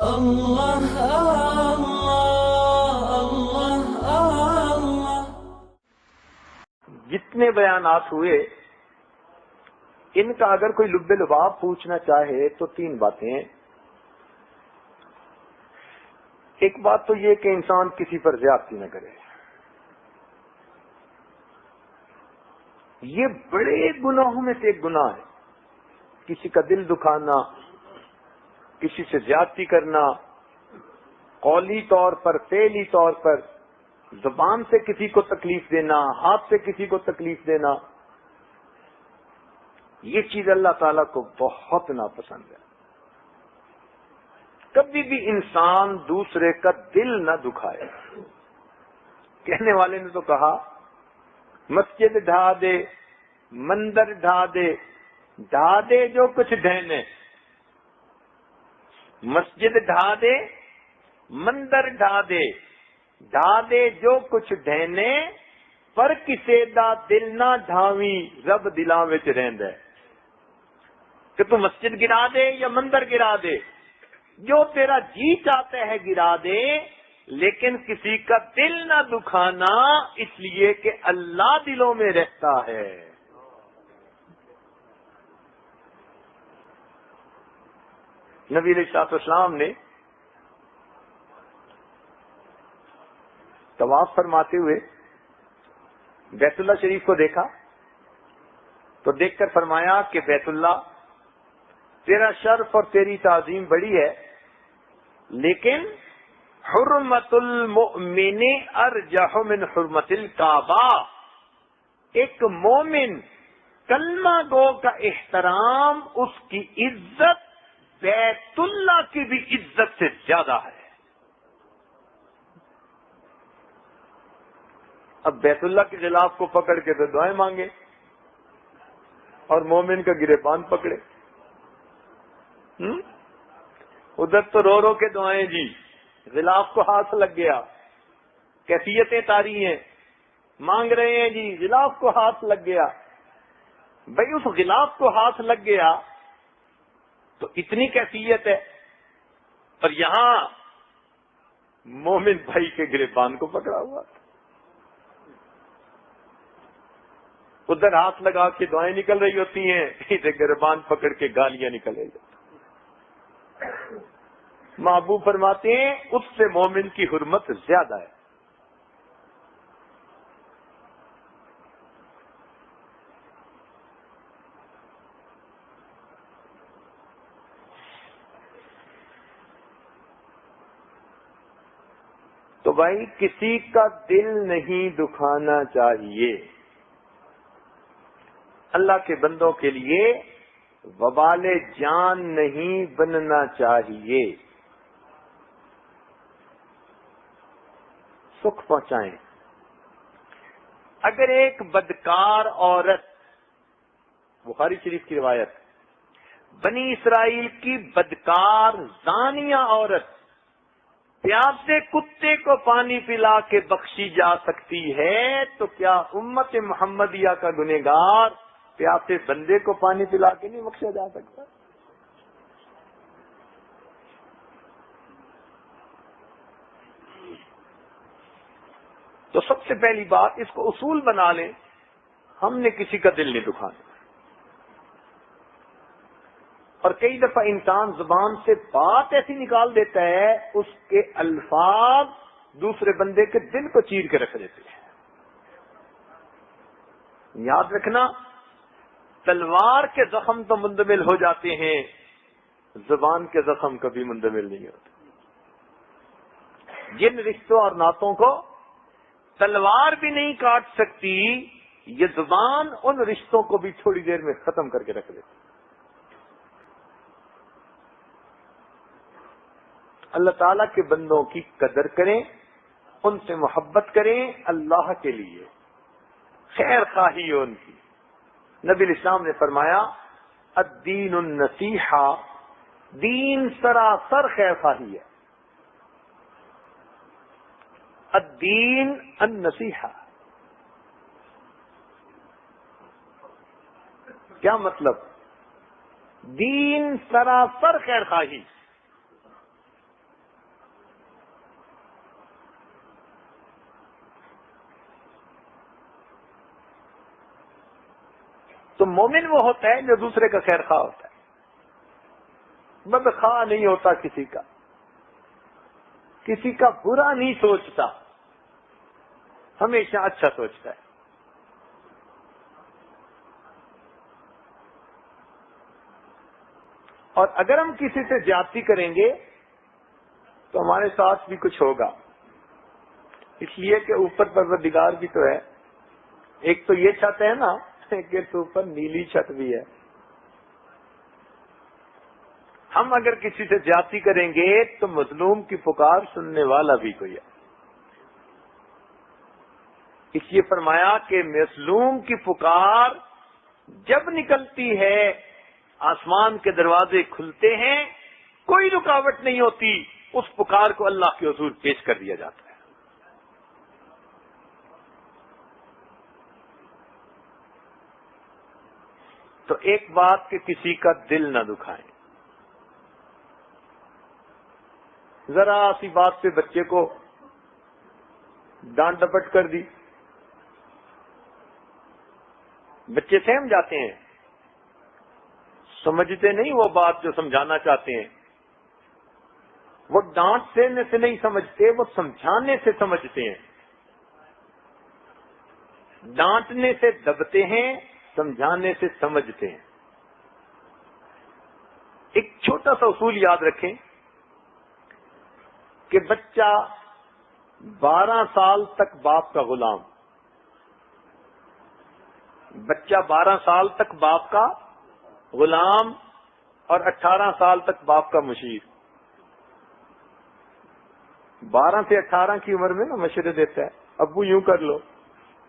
اللہ اللہ اللہ اللہ۔ جتنے بیانات ہوئے ان کا اگر کوئی لب لباب پوچھنا چاہے تو تین باتیں ہیں۔ ایک بات تو یہ کہ انسان کسی پر زیادتی نہ کرے، یہ بڑے گناہوں میں سے ایک گناہ ہے۔ کسی کا دل دکھانا، کسی سے زیادتی کرنا، قولی طور پر، فعلی طور پر، زبان سے کسی کو تکلیف دینا، ہاتھ سے کسی کو تکلیف دینا، یہ چیز اللہ تعالیٰ کو بہت ناپسند ہے۔ کبھی بھی انسان دوسرے کا دل نہ دکھائے۔ کہنے والے نے تو کہا مسجد ڈھا دے، مندر ڈھا دے، ڈھا دے جو کچھ ڈھہنے۔ مسجد ڈھا دے، مندر ڈھا دے، ڈھا دے جو کچھ ڈھہنے، پر کسے دا دل نہ ڈھاویں رب دلاں وچ رہندا ہے۔ کہ تو مسجد گرا دے یا مندر گرا دے، جو تیرا جی چاہتا ہے گرا دے، لیکن کسی کا دل نہ دکھانا، اس لیے کہ اللہ دلوں میں رہتا ہے۔ نبی علیہ الصلوۃ والسلام نے طواف فرماتے ہوئے بیت اللہ شریف کو دیکھا تو دیکھ کر فرمایا کہ بیت اللہ تیرا شرف اور تیری تعظیم بڑی ہے، لیکن حرمت المؤمن ارجح من حرمت الکعبہ۔ ایک مومن کلمہ گو کا احترام، اس کی عزت بیت اللہ کی بھی عزت سے زیادہ ہے۔ اب بیت اللہ کے خلاف کو پکڑ کے تو دعائیں مانگے اور مومن کا گریبان پکڑے۔ ادھر تو رو رو کے دعائیں جی، غلاف کو ہاتھ لگ گیا، کیفیتیں تاری ہیں، مانگ رہے ہیں جی، غلاف کو ہاتھ لگ گیا۔ بھئی اس غلاف کو ہاتھ لگ گیا تو اتنی کیفیت ہے، اور یہاں مومن بھائی کے گریبان کو پکڑا ہوا، ادھر ہاتھ لگا کے دعائیں نکل رہی ہوتی ہیں، ادھر گریبان پکڑ کے گالیاں نکل رہی ہوتی ہیں۔ محبوب فرماتے ہیں اس سے مومن کی حرمت زیادہ ہے۔ تو بھائی کسی کا دل نہیں دکھانا چاہیے۔ اللہ کے بندوں کے لیے وبال جان نہیں بننا چاہیے۔ سکھ پہنچائیں۔ اگر ایک بدکار عورت، بخاری شریف کی روایت، بنی اسرائیل کی بدکار زانیہ عورت پیاسے کتے کو پانی پلا کے بخشی جا سکتی ہے، تو کیا امت محمدیہ کا گنہگار پیاسے بندے کو پانی پلا کے نہیں بخشا جا سکتا؟ تو سب سے پہلی بات اس کو اصول بنا لیں، ہم نے کسی کا دل نہیں دکھانا۔ اور کئی دفعہ انسان زبان سے بات ایسی نکال دیتا ہے، اس کے الفاظ دوسرے بندے کے دل کو چیر کے رکھ دیتے ہیں۔ یاد رکھنا، تلوار کے زخم تو مندمل ہو جاتے ہیں، زبان کے زخم کبھی مندمل نہیں ہوتے۔ جن رشتوں اور ناتوں کو تلوار بھی نہیں کاٹ سکتی، یہ زبان ان رشتوں کو بھی تھوڑی دیر میں ختم کر کے رکھ دیتی۔ اللہ تعالیٰ کے بندوں کی قدر کریں، ان سے محبت کریں اللہ کے لیے، خیر خواہی ہو ان کی۔ نبی الاسلام نے فرمایا الدین النصیحہ، دین سراسر خیر خواہی ہے۔ الدین النصیحہ کیا مطلب؟ دین سراسر خیر خواہی۔ تو مومن وہ ہوتا ہے جو دوسرے کا خیر خواہ ہوتا ہے، بدخواہ نہیں ہوتا، کسی کا برا نہیں سوچتا، ہمیشہ اچھا سوچتا ہے۔ اور اگر ہم کسی سے زیادتی کریں گے تو ہمارے ساتھ بھی کچھ ہوگا، اس لیے کہ اوپر پروردگار بھی تو ہے، ایک تو یہ چھت ہے نا کہ تو اوپر نیلی چھت بھی ہے۔ ہم اگر کسی سے زیادتی کریں گے تو مظلوم کی پکار سننے والا بھی کوئی ہے، اس لیے فرمایا کہ مظلوم کی پکار جب نکلتی ہے آسمان کے دروازے کھلتے ہیں، کوئی رکاوٹ نہیں ہوتی، اس پکار کو اللہ کے حضور پیش کر دیا جاتا ہے۔ تو ایک بات کہ کسی کا دل نہ دکھائیں، ذرا سی بات پہ بچے کو ڈانٹ ڈپٹ کر دی، بچے سہم جاتے ہیں، سمجھتے نہیں وہ بات جو سمجھانا چاہتے ہیں، وہ ڈانٹ دینے سے نہیں سمجھتے، وہ سمجھانے سے سمجھتے ہیں، ڈانٹنے سے دبتے ہیں، سمجھانے سے سمجھتے ہیں۔ ایک چھوٹا سا اصول یاد رکھیں کہ بچہ 12 سال تک باپ کا غلام، بچہ 12 سال تک باپ کا غلام اور 18 سال تک باپ کا مشیر۔ 12 سے 18 کی عمر میں نا مشورے دیتا ہے، ابو یوں کر لو،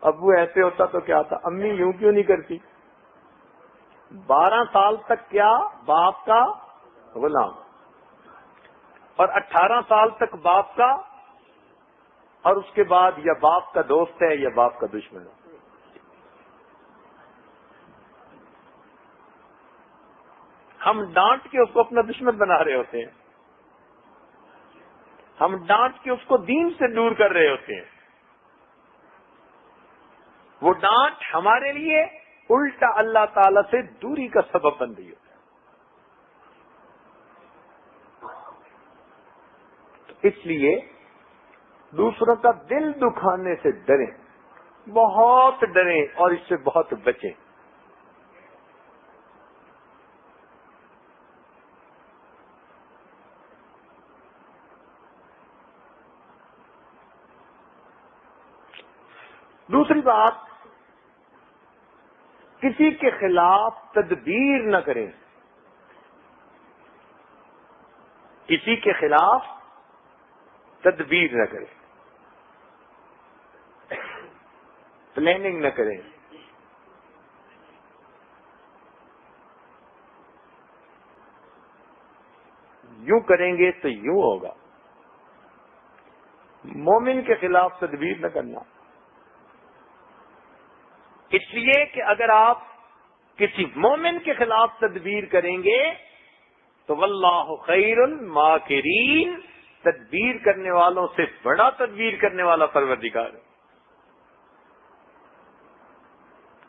ابو ایسے ہوتا تو کیا تھا، امی یوں کیوں نہیں کرتی۔ 12 سال تک کیا باپ کا غلام اور 18 سال تک باپ کا، اور اس کے بعد یا باپ کا دوست ہے یا باپ کا دشمن ہے۔ ہم ڈانٹ کے اس کو اپنا دشمن بنا رہے ہوتے ہیں، ہم ڈانٹ کے اس کو دین سے دور کر رہے ہوتے ہیں، وہ ڈانٹ ہمارے لیے الٹا اللہ تعالی سے دوری کا سبب بن رہی ہوتا ہے۔ تو اس لیے دوسروں کا دل دکھانے سے ڈریں، بہت ڈریں اور اس سے بہت بچیں۔ دوسری بات، کسی کے خلاف تدبیر نہ کریں، کسی کے خلاف تدبیر نہ کریں، پلاننگ نہ کریں۔ یوں کریں گے تو یوں ہوگا، مومن کے خلاف تدبیر نہ کرنا، اس لیے کہ اگر آپ کسی مومن کے خلاف تدبیر کریں گے تو واللہ خیر الماکرین، تدبیر کرنے والوں سے بڑا تدبیر کرنے والا پروردگار ہے۔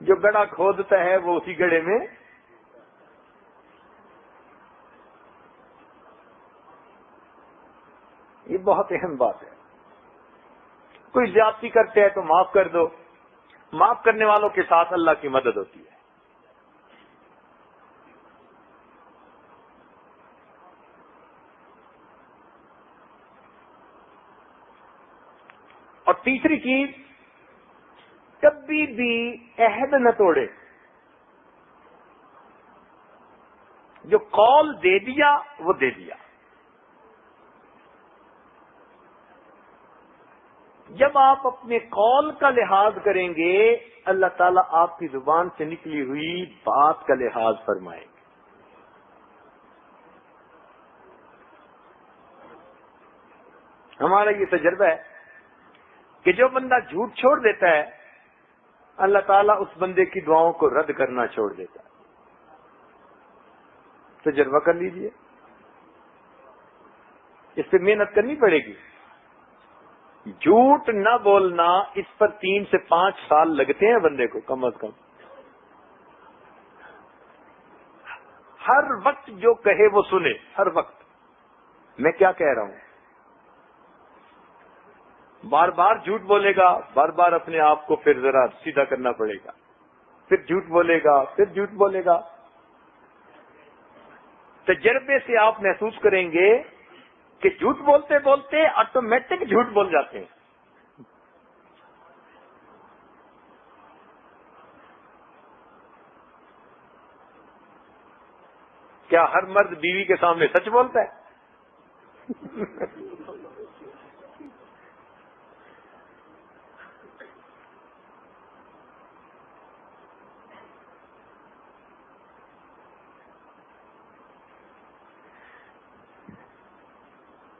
جو گڑھا کھودتا ہے وہ اسی گڑھے میں یہ بہت اہم بات ہے۔ کوئی زیادتی کرتے ہیں تو معاف کر دو، معاف کرنے والوں کے ساتھ اللہ کی مدد ہوتی ہے۔ اور تیسری چیز، کبھی بھی عہد نہ توڑے، جو قول دے دیا وہ دے دیا۔ جب آپ اپنے قول کا لحاظ کریں گے، اللہ تعالیٰ آپ کی زبان سے نکلی ہوئی بات کا لحاظ فرمائیں گے۔ ہمارا یہ تجربہ ہے کہ جو بندہ جھوٹ چھوڑ دیتا ہے، اللہ تعالیٰ اس بندے کی دعاؤں کو رد کرنا چھوڑ دیتا ہے۔ تجربہ کر لیجئے، اس پہ محنت کرنی پڑے گی۔ جھوٹ نہ بولنا، اس پر 3 سے 5 سال لگتے ہیں بندے کو کم از کم۔ ہر وقت جو کہے وہ سنے، ہر وقت میں کیا کہہ رہا ہوں. بار بار جھوٹ بولے گا، بار بار اپنے آپ کو پھر ذرا سیدھا کرنا پڑے گا، پھر جھوٹ بولے گا، پھر جھوٹ بولے گا. تجربے سے آپ محسوس کریں گے کہ جھوٹ بولتے بولتے آٹومیٹک جھوٹ بول جاتے ہیں. کیا ہر مرد بیوی کے سامنے سچ بولتا ہے؟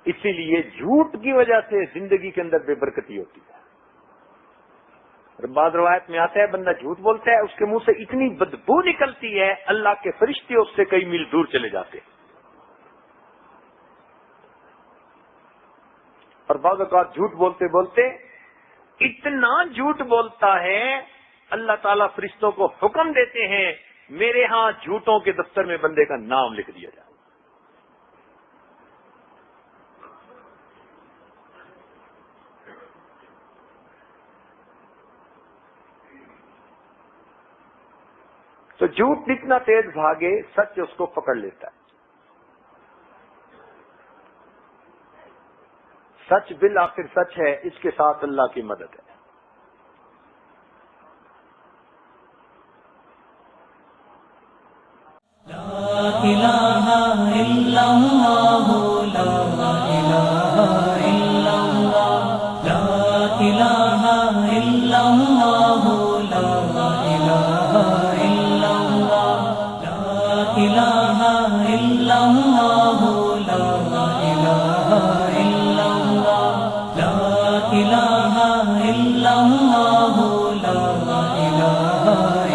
اسی لیے جھوٹ کی وجہ سے زندگی کے اندر بے برکتی ہوتی ہے. اور بعض روایت میں آتا ہے بندہ جھوٹ بولتا ہے، اس کے منہ سے اتنی بدبو نکلتی ہے اللہ کے فرشتے اس سے کئی میل دور چلے جاتے ہیں. اور بعض اوقات جھوٹ بولتے بولتے اتنا جھوٹ بولتا ہے اللہ تعالیٰ فرشتوں کو حکم دیتے ہیں میرے ہاں جھوٹوں کے دفتر میں بندے کا نام لکھ دیا جائے. تو جھوٹ جتنا تیز بھاگے سچ اس کو پکڑ لیتا ہے. سچ بالآخر سچ ہے، اس کے ساتھ اللہ کی مدد ہے. لا الہ الا اللہ، لا الہ الا اللہ، لا الہ الا اللہ، لا الہ الا اللہ، لا الہ الا اللہ، لا الہ الا اللہ، لا الہ الا اللہ، لا الہ